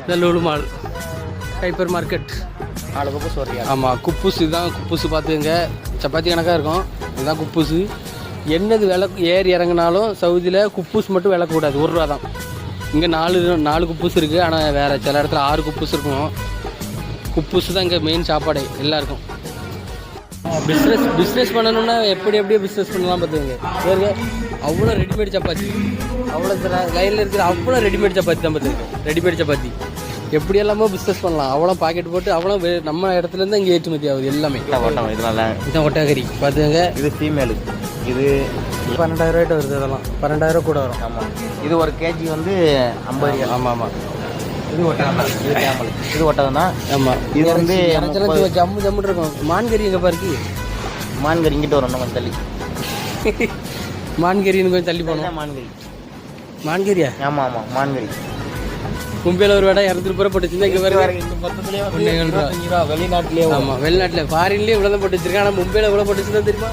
இந்த Lulu mall hyper market 4 kuboos வரையா? ஆமாம், குப்பூஸ் இதுதான். குப்பூஸ் பார்த்துங்க, சப்பாத்தி கணக்காக இருக்கும். இதுதான் குப்பூஸு. என்னது விலை ஏறி இறங்கினாலும் சவுதியில் குப்பூஸ் மட்டும் விலை கூடாது, 1 ரூபா தான். இங்கே 4 குப்பூஸ் இருக்குது. ஆனால் வேறு சில இடத்துல 6 குப்பூஸ் இருக்கும். குப்பூஸ் தான் இங்கே மெயின் சாப்பாடு எல்லாருக்கும். பிஸ்னஸ் பண்ணணுன்னா எப்படியே பிஸ்னஸ் பண்ணலாம் பார்த்துக்கங்க. வேறு அவ்வளோ ரெடிமேட் சப்பாத்தி, அவ்வளோ லைனில் இருக்கிற அவ்வளோ ரெடிமேட் சப்பாத்தி தான் பார்த்துங்க. ரெடிமேட் சப்பாத்தி எப்படி எல்லாமே பிஸ்னஸ் பண்ணலாம். அவ்வளோ பாக்கெட் போட்டு அவ்வளோ நம்ம இடத்துலேருந்து இங்கே ஏற்றுமதி ஆகுது எல்லாமே. இதனால இதுதான் ஒட்டகரி பார்த்துங்க. இது ஃபீமேலு. இது 12,000 வருது. இதெல்லாம் 12,000 கூட வரும். ஆமாம், இது 1 கேஜி வந்து 50. ஆமாம். இது ஒட்டகம் தான். இது கேமல். இது ஒட்டகம் தான். ஆமாம், இது வந்து ஜம்மு இருக்கும். மான்கறி எங்கே பாருக்கு? மான்கறி இங்கிட்ட வரணும் கொஞ்சம் தள்ளி. மான்கறின்னு கொஞ்சம் தள்ளி போனோம். மான்கறியா? ஆமாம், மான்கறி. மும்பையில் ஒரு வேடா 200 ரூபா போட்டுச்சுன்னா இங்கே வர வெளிநாட்டிலே. ஆமாம், வெளிநாட்டில் ஃபாரின்லேயே இவ்வளோ தான் போட்டு வச்சிருக்கேன். ஆனால் மும்பையில் எவ்வளோ போட்டுச்சுன்னா தெரியுமா?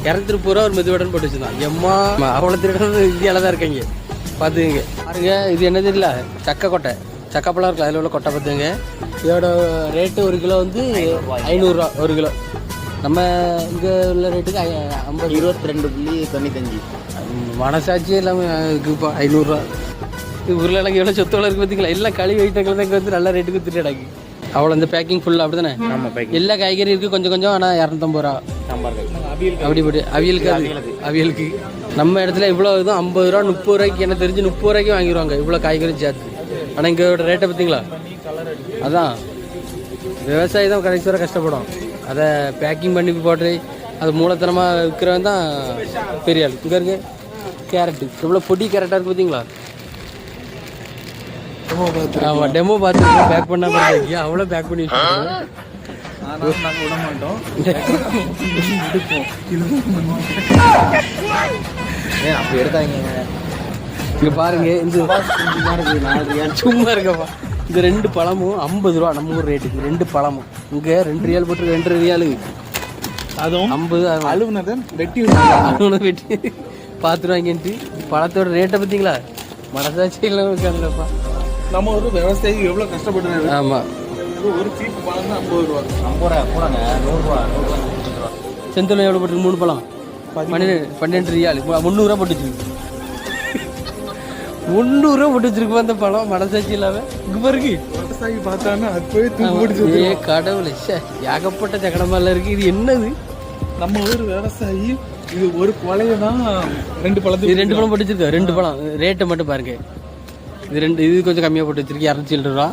230 ரூபா ஒரு மெதுவடன் போட்டு வச்சுருந்தான். எம்மா, அவ்வளோ திருடம் இந்தியாவில் தான் இருக்காங்க பார்த்துங்க. பாருங்க, இது என்ன தெரியல, சக்கை கொட்டை, சக்கப்பழம் இருக்குது. அதில் உள்ள கொட்டை பார்த்துங்க. இதோட ரேட்டு 1 கிலோ வந்து 500 ரூபா 1 கிலோ. நம்ம இங்கே உள்ள ரேட்டுக்கு 22.95. மனசாட்சியே இல்லாமல் இருக்குப்பா 500 ரூபா. இது உருளைக்கிழங்கு எவ்வளோ சொத்தோட இருக்குது பார்த்தீங்களா? எல்லாம் கழுவி ஐட்டங்கள் தான் இங்கே வந்து நல்ல ரேட்டுக்கு வித்துட்டாங்க. அவ்வளோ இந்த பேக்கிங் ஃபுல்லாக அப்படி தானே? ஆமாம், பேக்கிங் எல்லா காய்கறி இருக்குது கொஞ்சம் கொஞ்சம். ஆனால் 250 ரூபா சாம்பார் அப்படி போட்டு அவியலுக்கு நம்ம இடத்துல இவ்வளோ இதுவும் 50 ரூபா 30 ரூபாய்க்கு. எனக்கு தெரிஞ்சு 30 ரூபாய்க்கு வாங்கிடுவாங்க இவ்வளோ காய்கறி சேர்த்து. ஆனால் இங்கோட ரேட்டை பார்த்தீங்களா? அதான் விவசாயி தான் கடைசி வரை கஷ்டப்படும். அதை பேக்கிங் பண்ணி போட்டு அது மூலத்தனமாக விற்கிறவன் தான் பெரிய ஆள். இங்கே இருக்கு கேரட்டு, எவ்வளோ பொடி கேரட்டாக இருக்குது பார்த்தீங்களா? ஆமாம், டெமோ பார்த்து பேக் பண்ண மாதிரி அவ்வளோ பேக் பண்ணி விட மாட்டோம். அப்படி எடுத்தாங்க. இங்கே பாருங்க, இந்த சும்மா இருக்கப்பா. இந்த 2 பழமும் 50 ரூபா நம்ம ஊர் ரேட்டுக்கு. 2 பழமும் இங்கே 2 ரியால் போட்டு 2 ரியாலு. அதுவும் 50 அழுவுனதை வெட்டி பார்த்துருவாங்கன்ட்டு. பழத்தோட ரேட்டை பார்த்தீங்களா? மனசாட்சியெல்லாம் இருக்காங்களப்பா. நம்ம ஒரு விவசாயி எவ்வளோ கஷ்டப்பட்டு. ஆமாம், ஒரு சீப்பு பழம் தான் 50 ரூபா. 50 ரூபா போடாங்க. 100 ரூபா. செந்தூரம் எவ்வளோ போட்டு? 3 பழம் 12 ரியால். 300 ரூபா போட்டு வச்சிருக்கு. 300 ரூபா போட்டு வச்சிருக்குமா அந்த பழம்? மனசாட்சி இல்லாமல் இங்கே பாருக்கு. விவசாயி பார்த்தானா அது போய் தூக்கி கடவுளை ஏகப்பட்ட சக்கடமால இருக்கு. இது என்னது? நம்ம ஊர் விவசாயி இது ஒரு கொலையை தான் 2 பழம் 2 பழம் போட்டு வச்சிருக்கா. 2 பழம் ரேட்டை மட்டும் பாருங்க. இது கொஞ்சம் கம்மியாக போட்டு வச்சிருக்கு, 200 ரூபா.